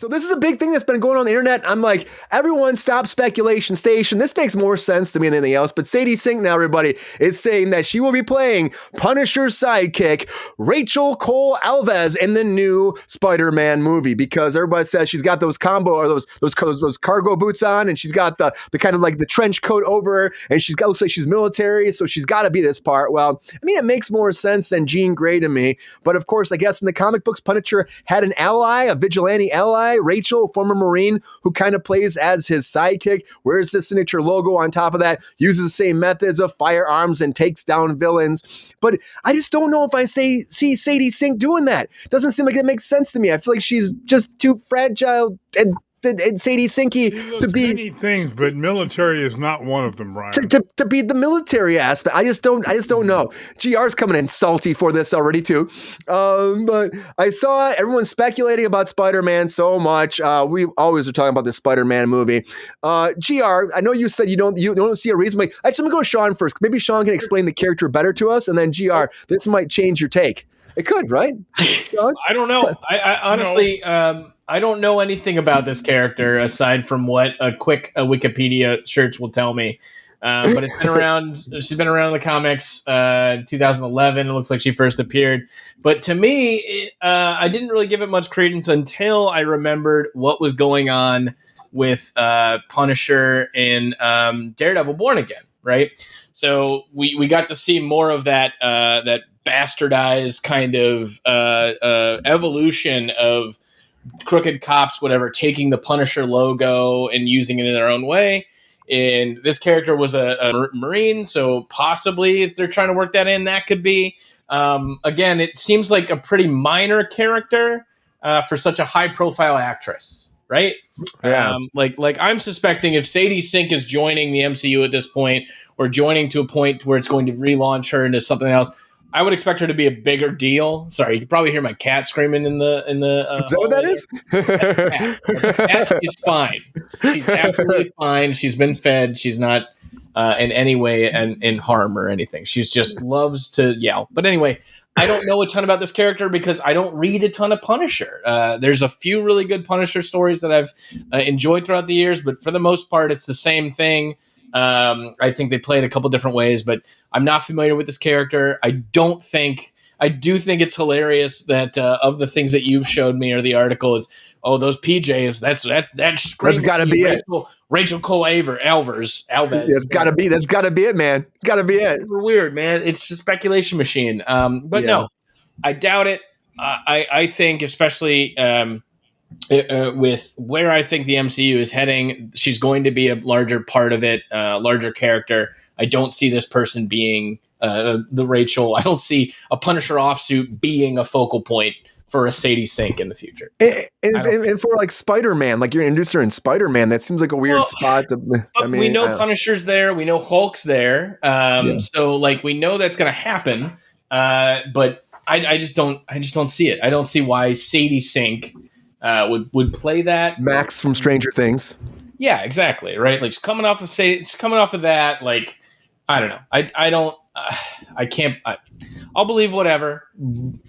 So this is a big thing that's been going on the internet. I'm like, everyone stop speculation station. This makes more sense to me than anything else. But Sadie Sink now, everybody, is saying that she will be playing Punisher's sidekick, Rachel Cole Alves, in the new Spider-Man movie, because everybody says she's got those combo or those cargo boots on, and she's got the kind of like the trench coat over her, and looks like she's military, so she's got to be this part. Well, I mean, it makes more sense than Jean Grey to me. But of course, I guess in the comic books, Punisher had an ally, a vigilante ally, Rachel, former Marine, who kind of plays as his sidekick, wears the signature logo on top of that, uses the same methods of firearms and takes down villains. But I just don't know if I see Sadie Sink doing that. Doesn't seem like it makes sense to me. I feel like she's just too fragile and Sadie Sinky to be many things, but military is not one of them, Ryan. To be the military aspect. I just don't know. GR's coming in salty for this already too. But I saw everyone speculating about Spider-Man so much. We always are talking about the Spider-Man movie. GR, I know you said you don't see a reason. Actually, I'm gonna go to Sean first. Maybe Sean can explain the character better to us, and then GR, this might change your take. It could, right? Sean? I don't know. I honestly, I don't know anything about this character aside from what a quick Wikipedia search will tell me. But it's been around. She's been around in the comics. 2011. It looks like she first appeared. But to me, I didn't really give it much credence until I remembered what was going on with Punisher and Daredevil: Born Again. Right. So we got to see more of that bastardized kind of evolution of crooked cops, whatever, taking the Punisher logo and using it in their own way. And this character was a Marine, so possibly if they're trying to work that in, that could be. Again, it seems like a pretty minor character for such a high-profile actress, right? Yeah. Like I'm suspecting if Sadie Sink is joining the MCU at this point, or joining to a point where it's going to relaunch her into something else, I would expect her to be a bigger deal. Sorry, you can probably hear my cat screaming in the. Is that what that is? That's a cat. She's fine. She's absolutely fine. She's been fed. She's not in any way in harm or anything. She's just loves to yell. But anyway, I don't know a ton about this character because I don't read a ton of Punisher. There's a few really good Punisher stories that I've enjoyed throughout the years, but for the most part, it's the same thing. I think they play it a couple different ways, but I'm not familiar with this character. I do think it's hilarious that of the things that you've showed me or the article is, oh, those PJs, that's gotta be Rachel Cole Alves. That's gotta be it, man. Gotta be it. Super weird, man. It's a speculation machine. But no, I doubt it. I think especially with where I think the MCU is heading, she's going to be a larger part of it, larger character. I don't see this person being the Rachel. I don't see a Punisher offsuit being a focal point for a Sadie Sink in the future. And for like Spider-Man, like you're an introducer in Spider-Man, that seems like a weird spot. We know Punisher's there. We know Hulk's there. So like we know that's going to happen. But I just don't see it. I don't see why Sadie Sink would play that. Max from Stranger Things. Yeah, exactly. Right. Like coming off of that. Like, I don't know. I can't. I'll believe whatever.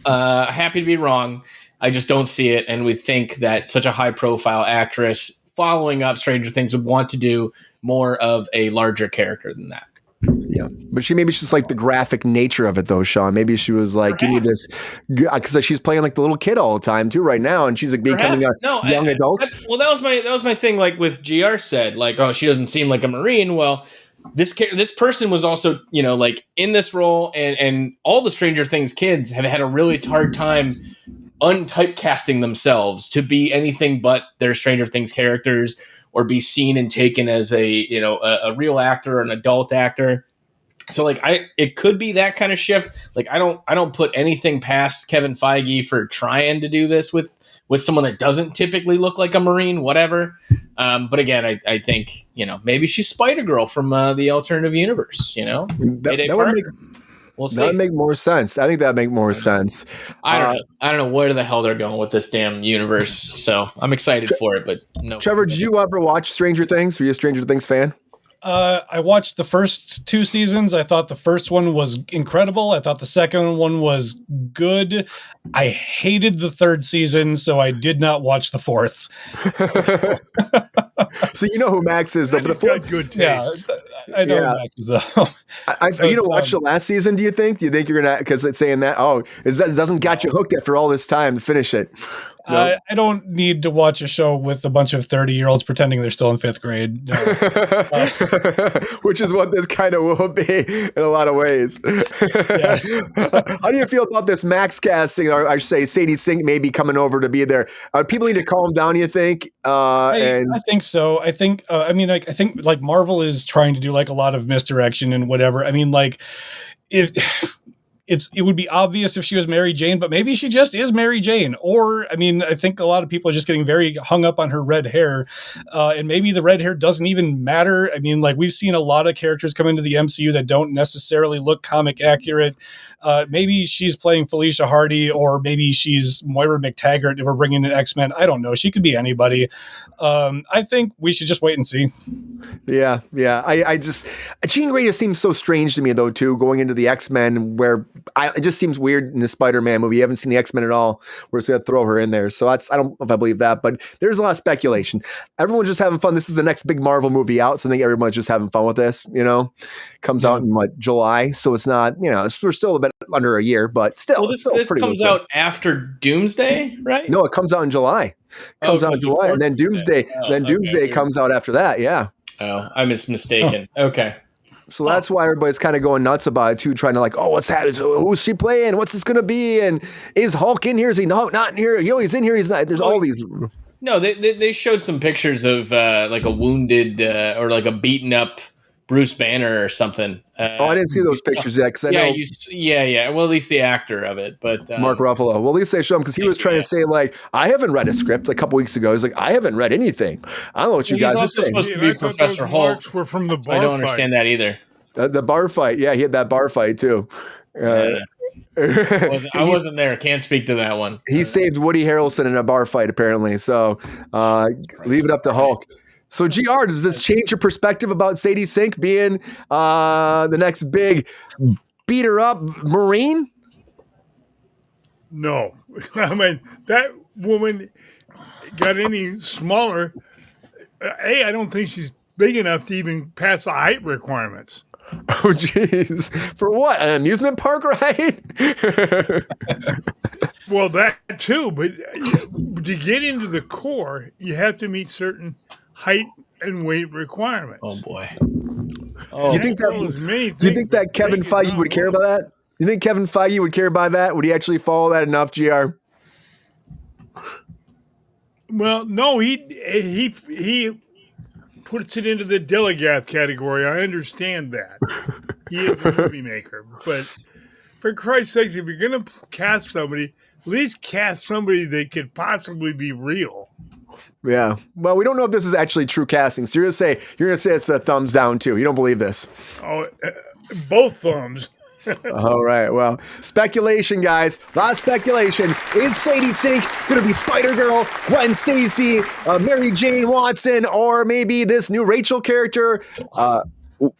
Happy to be wrong. I just don't see it, and we think that such a high-profile actress following up Stranger Things would want to do more of a larger character than that. Yeah, but maybe she's like the graphic nature of it, though, Sean. Maybe she was like, give me this, because she's playing like the little kid all the time too, right now, and she's like becoming a young adult. That was my thing. Like with GR said, like, oh, she doesn't seem like a Marine. Well, this person was also, like in this role, and all the Stranger Things kids have had a really hard time untypecasting themselves to be anything but their Stranger Things characters, or be seen and taken as a real actor or an adult actor. So like it could be that kind of shift. Like I don't put anything past Kevin Feige for trying to do this with someone that doesn't typically look like a Marine, whatever. But again, I think, maybe she's Spider-Girl from the alternative universe, We'll see. That would make more sense. I think that'd make more sense. I don't know where the hell they're going with this damn universe. So I'm excited for it, but no. Trevor, did you ever watch Stranger Things? Were you a Stranger Things fan? I watched the first 2 seasons. I thought the first one was incredible. I thought the second one was good. I hated the third season, so I did not watch the fourth. So you know who Max is, though. But the fourth, good taste. Yeah, I know who Max is, though. you don't watch the last season, do you think? Do you think you're going to, because it's saying that, it doesn't got you hooked after all this time to finish it? No? I don't need to watch a show with a bunch of 30-year-olds pretending they're still in 5th grade. No. Which is what this kind of will be in a lot of ways. Yeah. How do you feel about this Max casting? Or I should say Sadie Sink maybe coming over to be there. People need to calm down, you think? I think so. I think, I think like Marvel is trying to do like a lot of misdirection and whatever. I mean, like it would be obvious if she was Mary Jane, but maybe she just is Mary Jane. Or, I mean, I think a lot of people are just getting very hung up on her red hair. And maybe the red hair doesn't even matter. I mean, like we've seen a lot of characters come into the MCU that don't necessarily look comic accurate. Maybe she's playing Felicia Hardy, or maybe she's Moira McTaggart if we're bringing in X-Men. I don't know. She could be anybody. I think we should just wait and see. Yeah. I just Jean Grey just seems so strange to me though too. Going into the X-Men, where it just seems weird in the Spider-Man movie. You haven't seen the X-Men at all. We're just gonna throw her in there. So I don't know if I believe that, but there's a lot of speculation. Everyone's just having fun. This is the next big Marvel movie out, so I think everyone's just having fun with this. Comes out in July, so it's not. We're still a bit under a year, but still. Well, this comes out after Doomsday, right? No, it comes out in July. Comes out in July, and then Doomsday. Doomsday comes out after that. Yeah. Oh, I was mistaken. Okay. So that's why everybody's kind of going nuts about it too, trying to like, what's happening? Who's she playing? What's this going to be? And is Hulk in here? Is he not in here? He's in here. He's not. There's all these. No, they showed some pictures of like a wounded or like a beaten up Bruce Banner or something. I didn't see those pictures yet. Cause I know Well, at least the actor of it, but Mark Ruffalo. Well, at least they showed him because he was trying to say like, I haven't read a script a couple weeks ago. He's like, I haven't read anything. I don't know what you guys are saying. Supposed to be Professor Hulk. Were from the bar I don't understand that either. The bar fight. Yeah, he had that bar fight too. I wasn't there. Can't speak to that one. He saved Woody Harrelson in a bar fight apparently. So leave it up to Hulk. So, GR, does this change your perspective about Sadie Sink being the next big beat-her-up Marine? No. I mean, that woman got any smaller. I don't think she's big enough to even pass the height requirements. Oh, jeez. For what? An amusement park ride? Well, that too. But to get into the core, you have to meet certain height and weight requirements. Oh boy! Do you think that Kevin Feige would care about that? You think Kevin Feige would care about that? Would he actually follow that enough, GR? Well, no. He puts it into the Delegath category. I understand that. He is a movie maker, but for Christ's sake, if you're going to cast somebody, at least cast somebody that could possibly be real. Yeah. Well, we don't know if this is actually true casting. So you're gonna say it's a thumbs down too. You don't believe this? Oh, both thumbs. All right. Well, speculation, guys. A lot of speculation. Is Sadie Sink going to be Spider-Girl, Gwen Stacy, Mary Jane Watson, or maybe this new Rachel character?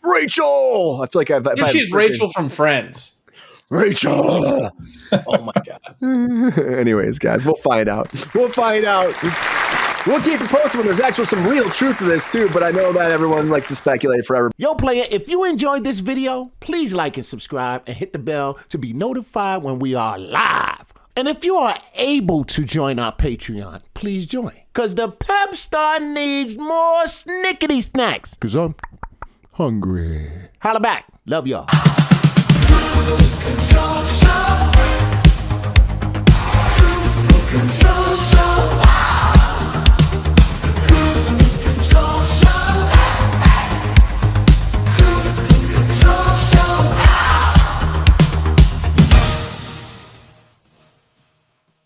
Rachel! I feel like she's Rachel from Friends. Rachel! Oh, my God. Anyways, guys, we'll find out. We'll keep you posted when there's actually some real truth to this, too, but I know that everyone likes to speculate forever. Yo, player, if you enjoyed this video, please like and subscribe and hit the bell to be notified when we are live. And if you are able to join our Patreon, please join. Because the Pep Star needs more snickety snacks. Because I'm hungry. Holla back. Love y'all. KRUSE Control.